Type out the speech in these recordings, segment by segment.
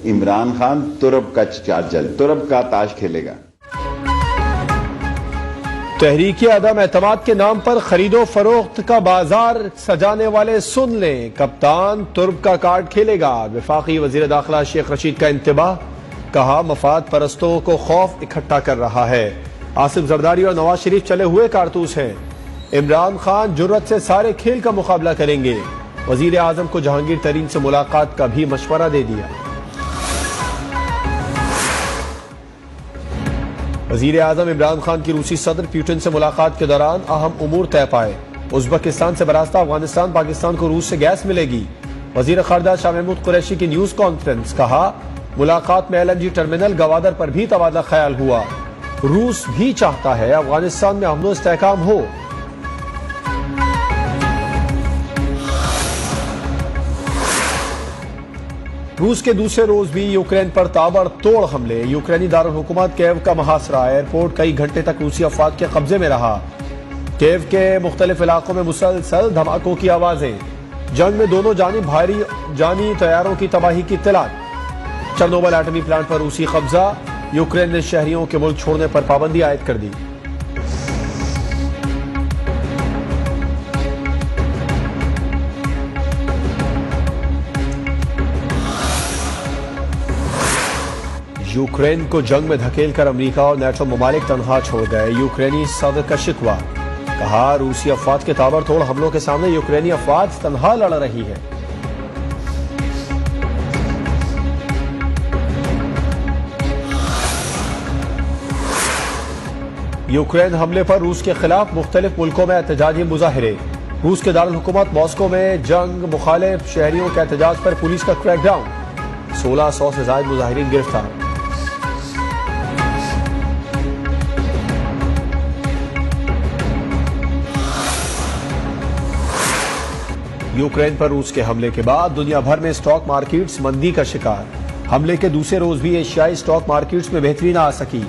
इमरान खान तुरब का चार्जर, तुरब का ताश खेलेगा। तहरीक अदम एतमाद के नाम पर खरीदो फरोख्त का बाजार सजाने वाले सुन लें, कप्तान तुर्ब का कार्ड खेलेगा। वफाकी वजीर दाखिला शेख रशीद का इंतबाह, कहा मफाद परस्तों को खौफ इकट्ठा कर रहा है। आसिफ जरदारी और नवाज शरीफ चले हुए कारतूस हैं। इमरान खान जुर्रत से सारे खेल का मुकाबला करेंगे। वजीर आजम को जहांगीर तरीन से मुलाकात का भी मशवरा दे दिया। वजीर आजम इमरान खान की रूसी सदर पुतिन से मुलाकात के दौरान अहम उमूर तय पाए। उज्बेकिस्तान से बरास्ता अफगानिस्तान पाकिस्तान को रूस से गैस मिलेगी। वजीर खारजा शाह महमूद कुरैशी की न्यूज कॉन्फ्रेंस, कहा मुलाकात में LNG टर्मिनल गवादर पर भी तबादला ख्याल हुआ। रूस भी चाहता है अफगानिस्तान में अमन इस्तेहकाम हो। रूस के दूसरे रोज भी यूक्रेन पर ताबड़तोड़ हमले। यूक्रेनी दारुल हुकूमत कीव का मुहासरा, एयरपोर्ट कई घंटे तक रूसी अफवाज के कब्जे में रहा। कीव के मुख्तलिफ इलाकों में मुसलसल धमाकों की आवाजें। जंग में दोनों जानिब भारी जानी तैयारों की तबाही की इत्तलात। चर्नोबिल एटमी प्लांट पर रूसी कब्जा। यूक्रेन ने शहरियों के मुल्क छोड़ने पर पाबंदी आयद कर दी। यूक्रेन को जंग में धकेलकर अमेरिका और नेटो ममालिक तनहा छोड़ गए। यूक्रेनी सदर का शिकवा, कहा रूसी अफवाज के ताबड़तोड़ हमलों के सामने यूक्रेनी अफवाज तनहा लड़ रही है। यूक्रेन हमले पर रूस के खिलाफ मुख्तलिफ मुल्कों में एहतजाजी मुजाहिरे। रूस के दारुल हुकूमत मॉस्को में जंग मुखालिफ शहरियों के एहतजाज पर पुलिस का क्रैकडाउन। 1600 से ज्यादा मुजाहिरीन गिरफ्तार। यूक्रेन पर रूस के हमले के बाद दुनिया भर में स्टॉक मार्केट्स मंदी का शिकार। हमले के दूसरे रोज भी एशियाई स्टॉक मार्केट्स में बेहतरी न आ सकी।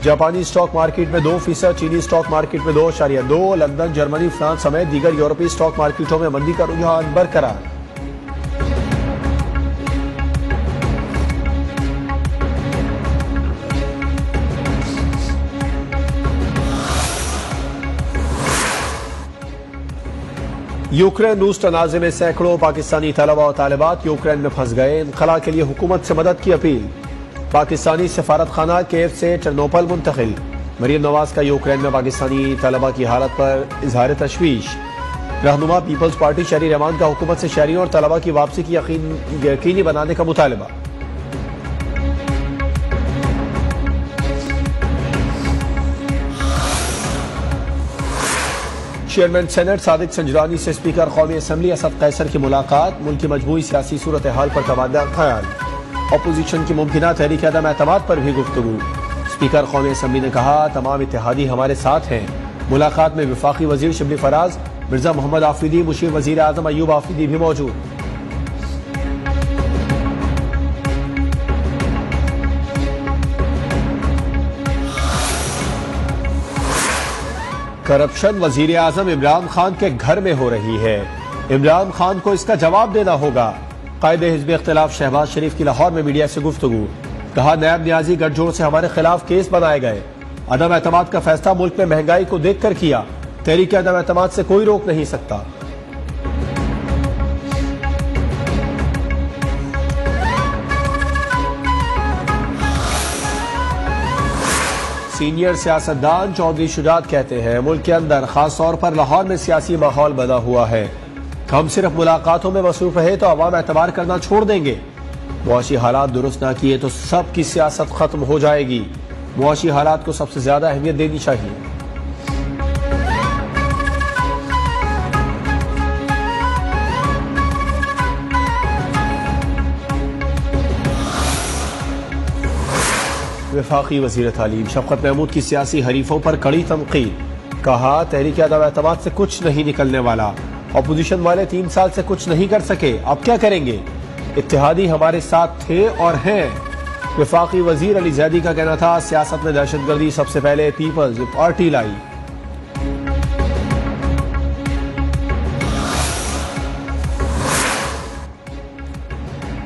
जापानी स्टॉक मार्केट में 2%, चीनी स्टॉक मार्केट में 2.2, लंदन, जर्मनी, फ्रांस समेत दीगर यूरोपीय स्टॉक मार्केटों में मंदी का रुझान बरकरार। यूक्रेन रूस तनाज़े में सैकड़ों पाकिस्तानी तलबा और तालिबात यूक्रेन में फंस गए। इनखला के लिए हुकूमत से मदद की अपील। पाकिस्तानी सफारत खाना कीव से टर्नोपल मुंतकिल। मरियम नवाज का यूक्रेन में पाकिस्तानी तलबा की हालत पर इजहार तशवीश। रहनुमा पीपल्स पार्टी शहरी रहमान का हुकूमत से शहरियों और तलबा की वापसी की यकीनी बनाने का मुतालबा। चेयरमैन सेनेट सादिक संजरानी से स्पीकर कौमी असम्बली असद कैसर की मुलाकात। मुल्क की मजमूई सियासी सूरत हाल पर तबादला ख्याल। अपोजिशन की मुमकिना तहरीक अदम एतमाद पर भी गुफ्तगू। स्पीकर कौमी असम्बली ने कहा तमाम इत्तेहादी हमारे साथ हैं। मुलाकात में वफाकी वजीर शिबली फराज, मिर्जा मोहम्मद आफरीदी, मुशीर वजीर आजम अयूब आफरीदी भी मौजूद। करप्शन वजीर आजम इमरान खान के घर में हो रही है। इमरान खान को इसका जवाब देना होगा। कायदे हिज़्ब इख्तिलाफ शहबाज शरीफ की लाहौर में मीडिया से गुफ्तगू। कहा नायब न्याजी गठजोड़ से हमारे खिलाफ केस बनाए गए। अदम एतमाद का फैसला मुल्क में महंगाई को देखकर किया। तहरीक अदम एतमाद से कोई रोक नहीं सकता। सीनियर सियासतदान चौधरी शुजात कहते हैं मुल्क के अंदर खास तौर पर लाहौर में सियासी माहौल बना हुआ है। हम सिर्फ मुलाकातों में मसरूफ रहे तो अवाम एतबार करना छोड़ देंगे। मुआशी हालात दुरुस्त ना किए तो सबकी सियासत खत्म हो जाएगी। मुआशी हालात को सबसे ज्यादा अहमियत देनी चाहिए। वफाकी वज़ीर तालीम शफ़क़त महमूद की सियासी हरीफों पर कड़ी तनक़ीद। कहा तहरीक अदम एतमाद से कुछ नहीं निकलने वाला। अपोजिशन वाले 3 साल से कुछ नहीं कर सके, अब क्या करेंगे। इत्तेहादी हमारे साथ थे और हैं। वफाकी वजीर अली जैदी का कहना था सियासत में दहशतगर्दी सबसे पहले पीपल्स पार्टी लाई।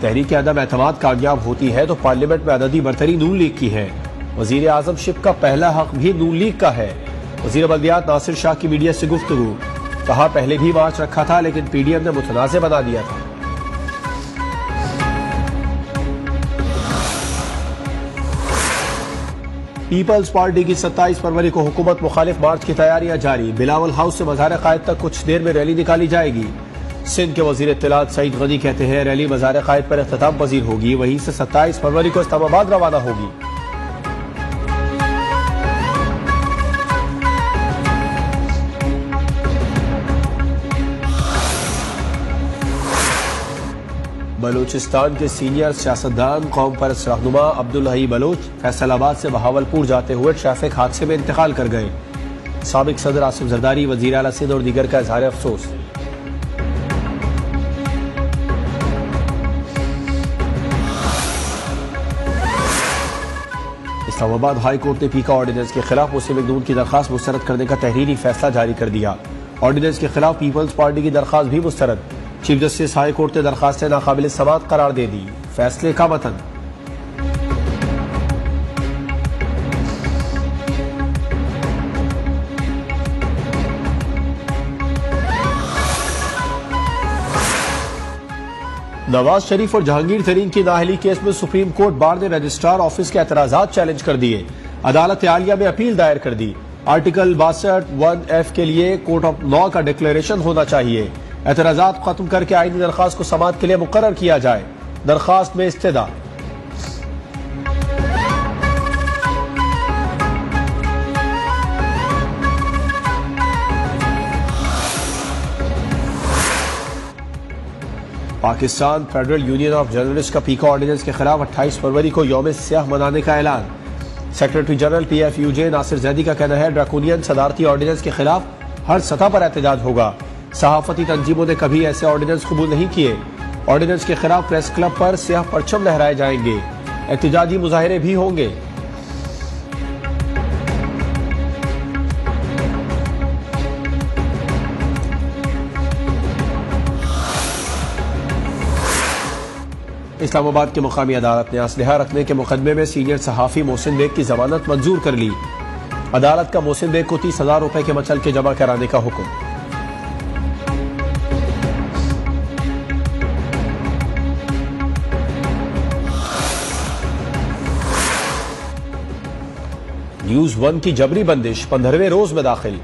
तहरीक अदम एतमाद कामयाब होती है तो पार्लियामेंट में अददी बरतरी नून लीग की है। वजीर आजम शिप का पहला हक भी नून लीग का है। वजीर बल्दियात नासिर शाह की मीडिया से गुफ्तगू, कहा पहले भी मार्च रखा था लेकिन पीडीएम ने मुतनाज़ बना दिया था। पीपल्स पार्टी की 27 फरवरी को हुकूमत मुखालिफ मार्च की तैयारियां जारी। बिलावल हाउस से मज़ार कायद तक कुछ देर में रैली निकाली जाएगी। सिंध के वजीर इत्तलात सईद गनी कहते हैं रैली मज़ार कायद पर इख्तिताम पजीर होगी, वहीं से 27 फरवरी को इस्लामाबाद रवाना होगी। बलूचिस्तान के सीनियर सियासतदान कौम परस्त रहनुमा अब्दुल हई बलोच फैसलाबाद से बहावलपुर जाते हुए ट्रैफिक हादसे में इंतकाल कर गए। साबिक सदर आसिफ जरदारी, वजीर आला सिंध और दीगर का इजहार अफसोस। इस्लामाबाद हाई कोर्ट ने पीका ऑर्डिनेंस के खिलाफ मुस्लिम लीग नून की दरखास्त मुस्तरद करने का तहरीरी फैसला जारी कर दिया। ऑर्डिनेंस के खिलाफ पीपल्स पार्टी की दरखास्त भी मुस्तरद। चीफ जस्टिस हाई कोर्ट ने दरखास्त नाकाबिल समाअत करार दे दी। फैसले का मतन, नवाज शरीफ और जहांगीर तरीन की नाअहली केस में सुप्रीम कोर्ट बार ने रजिस्ट्रार ऑफिस के एतराजात चैलेंज कर दिए। अदालत आलिया में अपील दायर कर दी। आर्टिकल 62(1)(f) के लिए कोर्ट ऑफ लॉ का डिक्लेरेशन होना चाहिए। एतराजात खत्म करके आईनी दरखास्त को समाअत के लिए मुकर्रर किया जाए। दरखास्त में इस्तेदा, Pakistan federal union of journalist का पीका ऑर्डिनेंस के खिलाफ 28 फरवरी को यौम स्याह मनाने का ऐलान। Secretary general PFUJ Nasir Zaidi का कहना है ड्रैकोनियन सदारती ऑर्डिनेंस के खिलाफ हर सतह पर एहतजाज होगा। सहाफती तंजीमों ने कभी ऐसे ऑर्डिनेंस कबूल नहीं किए। ऑर्डिनेंस के खिलाफ प्रेस क्लब पर स्याह परचम लहराए जाएंगे। एहतजाजी मुजाहिरे भी होंगे। इस्लामाबाद की मुकामी अदालत ने असलहा रखने के मुकदमे में सीनियर सहाफी मोहसिन बेग की जमानत मंजूर कर ली। अदालत का मोहसिन बेग को 30,000 रुपए के मचल के जमा कराने का हुक्म। न्यूज 1 की जबरी बंदिश 15वें रोज में दाखिल।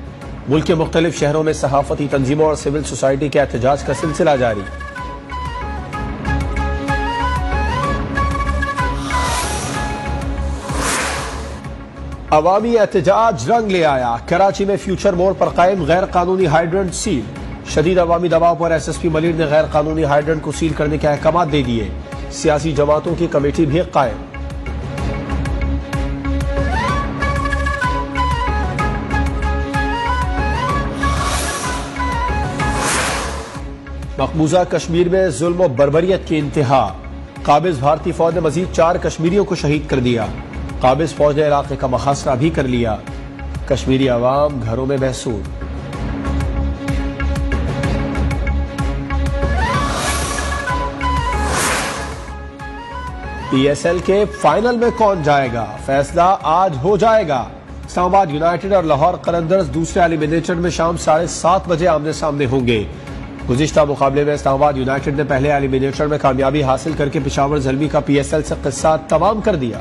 मुल्क के मुख्तलिफ शहरों में सहाफती तंजीमों और सिविल सोसाइटी के एहतजाज का सिलसिला जारी। अवामी एहतजाज रंग ले आया। कराची में फ्यूचर मोड़ पर कायम गैर कानूनी हाइड्रेंट सील। शदीद अवामी दबाव पर SSP मलिर ने गैर कानूनी हाइड्रेंट को सील करने के अहकाम दे दिए। सियासी जमातों की कमेटी भी कायम। मकबूजा कश्मीर में जुल्म और बर्बरियत की इंतहा। काबिज भारतीय फौज ने मजीद 4 कश्मीरियों को शहीद कर दिया। काबिज फौज ने इलाके का मुहासरा भी कर लिया। कश्मीरी अवाम घरों में महसूर। PSL के फाइनल में कौन जाएगा, फैसला आज हो जाएगा। इस्लामाबाद यूनाइटेड और लाहौर कलंदर्स दूसरे एलिमिनेटर में शाम 7:30 बजे आमने सामने होंगे। गुज़िश्ता मुकाबले में इस्लामाबाद यूनाइटेड ने पहले एलिमिनेटर में कामयाबी हासिल करके पेशावर ज़ल्मी का PSL से किस्सा तमाम कर दिया।